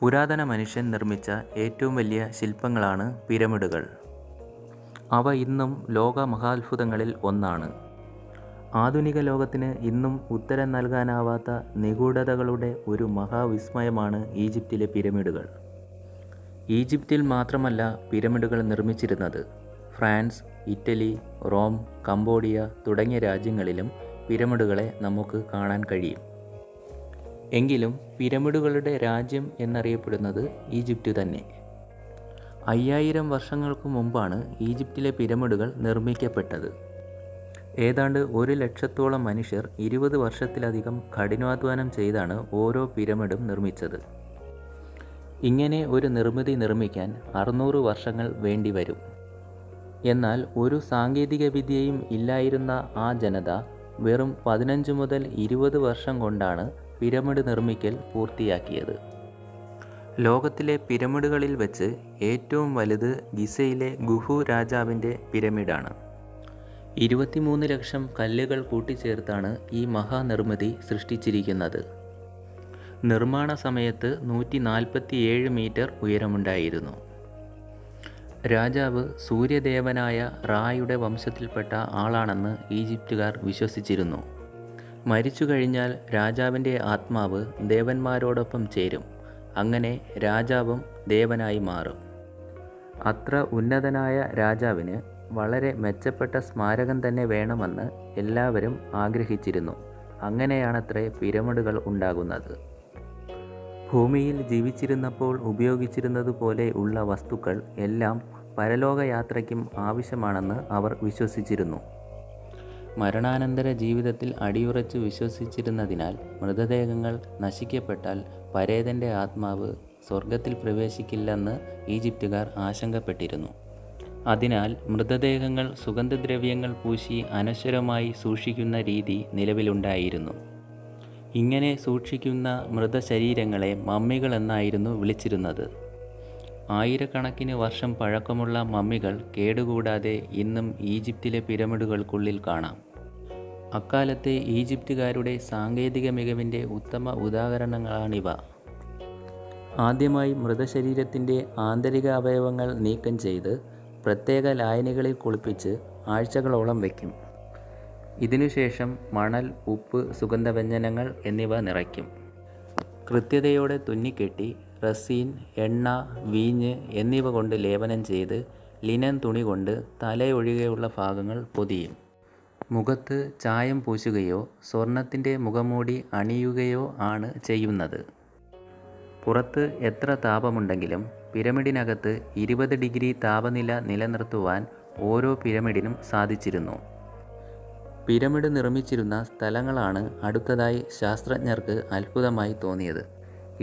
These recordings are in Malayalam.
പുരാതന മനുഷ്യൻ നിർമ്മിച്ച ഏറ്റവും വലിയ ശില്പങ്ങളാണ് പിരമിഡുകൾ. അവ ഇന്നും ലോക മഹാത്ഭുതങ്ങളിൽ ഒന്നാണ്. ആധുനിക ലോകത്തിന് ഇന്നും ഉത്തരം നൽകാനാവാത്ത നിഗൂഢതകളുടെ ഒരു മഹാവിസ്മയമാണ് ഈജിപ്തിലെ പിരമിഡുകൾ. ഈജിപ്തിൽ മാത്രമല്ല പിരമിഡുകൾ നിർമ്മിച്ചിരുന്നത്. ഫ്രാൻസ്, ഇറ്റലി, റോം, കംബോഡിയ തുടങ്ങിയ രാജ്യങ്ങളിലും പിരമിഡുകളെ നമുക്ക് കാണാൻ കഴിയും. എങ്കിലും പിരമിഡുകളുടെ രാജ്യം എന്നറിയപ്പെടുന്നത് ഈജിപ്റ്റ് തന്നെ. 5000 വർഷങ്ങൾക്ക് മുമ്പാണ് ഈജിപ്തിലെ പിരമിഡുകൾ നിർമ്മിക്കപ്പെട്ടത്. ഏതാണ്ട് 1 ലക്ഷത്തോളം മനുഷ്യർ 20 വർഷത്തിലധികം കഠിനാധ്വാനം ചെയ്താണ് ഓരോ പിരമിഡും നിർമ്മിച്ചത്. ഇങ്ങനെ ഒരു നിർമ്മിതി നിർമ്മിക്കാൻ 600 വർഷങ്ങൾ വേണ്ടിവരും. എന്നാൽ ഒരു സാങ്കേതിക വിദ്യയും ഇല്ലായിരുന്ന ആ ജനത വെറും 15 മുതൽ 20 വർഷം കൊണ്ടാണ് പിരമിഡ് നിർമ്മിക്കൽ പൂർത്തിയാക്കിയത്. ലോകത്തിലെ പിരമിഡുകളിൽ വെച്ച് ഏറ്റവും വലുത് ഗിസയിലെ ഖുഫു രാജാവിൻ്റെ പിരമിഡാണ്. 23 ലക്ഷം കല്ലുകൾ കൂട്ടിച്ചേർത്താണ് ഈ മഹാനിർമ്മിതി സൃഷ്ടിച്ചിരിക്കുന്നത്. നിർമ്മാണ സമയത്ത് 147 മീറ്റർ ഉയരമുണ്ടായിരുന്നു. രാജാവ് സൂര്യദേവനായ റായുടെ വംശത്തിൽപ്പെട്ട ആളാണെന്ന് ഈജിപ്തുകാർ വിശ്വസിച്ചിരുന്നു. മരിച്ചു കഴിഞ്ഞാൽ രാജാവിൻ്റെ ആത്മാവ് ദേവന്മാരോടൊപ്പം ചേരും. അങ്ങനെ രാജാവും ദേവനായി മാറും. അത്ര ഉന്നതനായ രാജാവിന് വളരെ മെച്ചപ്പെട്ട സ്മാരകം തന്നെ വേണമെന്ന് എല്ലാവരും ആഗ്രഹിച്ചിരുന്നു. അങ്ങനെയാണത്രേ പിരമിഡുകൾ ഉണ്ടാകുന്നത്. ഭൂമിയിൽ ജീവിച്ചിരുന്നപ്പോൾ ഉപയോഗിച്ചിരുന്നതുപോലെ ഉള്ള വസ്തുക്കൾ എല്ലാം പരലോകയാത്രയ്ക്കും ആവശ്യമാണെന്ന് അവർ വിശ്വസിച്ചിരുന്നു. മരണാനന്തര ജീവിതത്തിൽ അടിയുറച്ച് വിശ്വസിച്ചിരുന്നതിനാൽ മൃതദേഹങ്ങൾ നശിക്കപ്പെട്ടാൽ പരേതൻ്റെ ആത്മാവ് സ്വർഗത്തിൽ പ്രവേശിക്കില്ലെന്ന് ഈജിപ്തുകാർ ആശങ്കപ്പെട്ടിരുന്നു. അതിനാൽ മൃതദേഹങ്ങൾ സുഗന്ധദ്രവ്യങ്ങൾ പൂശി അനശ്വരമായി സൂക്ഷിക്കുന്ന രീതി നിലവിലുണ്ടായിരുന്നു. ഇങ്ങനെ സൂക്ഷിക്കുന്ന മൃതശരീരങ്ങളെ മമ്മികൾ എന്നായിരുന്നു വിളിച്ചിരുന്നത്. ആയിരക്കണക്കിന് വർഷം പഴക്കമുള്ള മമ്മികൾ കേടുകൂടാതെ ഇന്നും ഈജിപ്തിലെ പിരമിഡുകൾക്കുള്ളിൽ കാണാം. അക്കാലത്തെ ഈജിപ്തുകാരുടെ സാങ്കേതിക മികവിൻ്റെ ഉത്തമ ഉദാഹരണങ്ങളാണിവ. ആദ്യമായി മൃതശരീരത്തിൻ്റെ ആന്തരിക അവയവങ്ങൾ നീക്കം ചെയ്ത് പ്രത്യേക ലായനികളിൽ കുളിപ്പിച്ച് ആഴ്ചകളോളം വയ്ക്കും. ഇതിനുശേഷം മണൽ, ഉപ്പ്, സുഗന്ധവ്യഞ്ജനങ്ങൾ എന്നിവ നിറയ്ക്കും. കൃത്യതയോടെ തുന്നിക്കെട്ടി റസീൻ, എണ്ണ, വീഞ്ഞ് എന്നിവ കൊണ്ട് ലേപനം ചെയ്ത് ലിനൻ തുണി കൊണ്ട് തലയൊഴികെയുള്ള ഭാഗങ്ങൾ പൊതിയും. മുഖത്ത് ചായം പൂശുകയോ സ്വർണത്തിൻ്റെ മുഖംമൂടി അണിയുകയോ ആണ് ചെയ്യുന്നത്. പുറത്ത് എത്ര താപമുണ്ടെങ്കിലും പിരമിഡിനകത്ത് 20 ഡിഗ്രി താപനില നിലനിർത്തുവാൻ ഓരോ പിരമിഡിനും സാധിച്ചിരുന്നു. പിരമിഡ് നിർമ്മിച്ചിരുന്ന സ്ഥലങ്ങളാണ് അടുത്തതായി ശാസ്ത്രജ്ഞർക്ക് അത്ഭുതമായി തോന്നിയത്.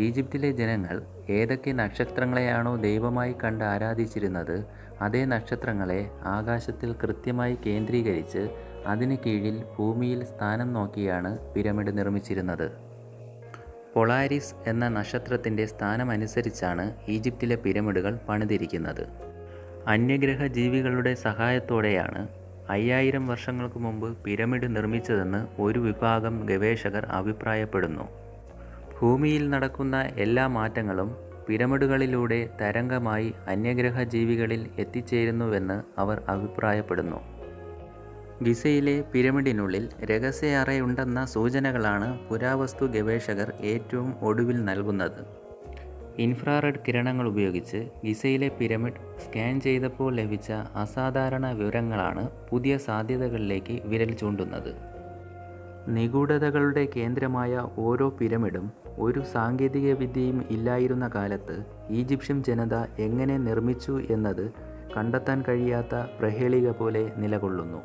ഈജിപ്തിലെ ജനങ്ങൾ ഏതൊക്കെ നക്ഷത്രങ്ങളെയാണോ ദൈവമായി കണ്ട് ആരാധിച്ചിരുന്നത്, അതേ നക്ഷത്രങ്ങളെ ആകാശത്തിൽ കൃത്യമായി കേന്ദ്രീകരിച്ച് അതിന് കീഴിൽ ഭൂമിയിൽ സ്ഥാനം നോക്കിയാണ് പിരമിഡ് നിർമ്മിച്ചിരുന്നത്. പൊളാരിസ് എന്ന നക്ഷത്രത്തിൻ്റെ സ്ഥാനമനുസരിച്ചാണ് ഈജിപ്തിലെ പിരമിഡുകൾ പണിതിരിക്കുന്നത്. അന്യഗ്രഹ ജീവികളുടെ സഹായത്തോടെയാണ് 5000 വർഷങ്ങൾക്ക് മുമ്പ് പിരമിഡ് നിർമ്മിച്ചതെന്ന് ഒരു വിഭാഗം ഗവേഷകർ അഭിപ്രായപ്പെടുന്നു. ഭൂമിയിൽ നടക്കുന്ന എല്ലാ മാറ്റങ്ങളും പിരമിഡുകളിലൂടെ തരംഗമായി അന്യഗ്രഹ ജീവികളിൽ എത്തിച്ചേരുന്നുവെന്ന് അവർ അഭിപ്രായപ്പെടുന്നു. ഗിസയിലെ പിരമിഡിനുള്ളിൽ രഹസ്യ അറയുണ്ടെന്ന സൂചനകളാണ് പുരാവസ്തു ഗവേഷകർ ഏറ്റവും ഒടുവിൽ നൽകുന്നത്. ഇൻഫ്രാറെഡ് കിരണങ്ങൾ ഉപയോഗിച്ച് ഗിസയിലെ പിരമിഡ് സ്കാൻ ചെയ്തപ്പോൾ ലഭിച്ച അസാധാരണ വിവരങ്ങളാണ് പുതിയ സാധ്യതകളിലേക്ക് വിരൽ ചൂണ്ടുന്നത്. നിഗൂഢതകളുടെ കേന്ദ്രമായ ഓരോ പിരമിഡും ഒരു സാങ്കേതിക വിദ്യയും ഇല്ലായിരുന്ന കാലത്ത് ഈജിപ്ഷ്യൻ ജനത എങ്ങനെ നിർമ്മിച്ചു എന്നത് കണ്ടെത്താൻ കഴിയാത്ത പ്രഹേളിക പോലെ നിലകൊള്ളുന്നു.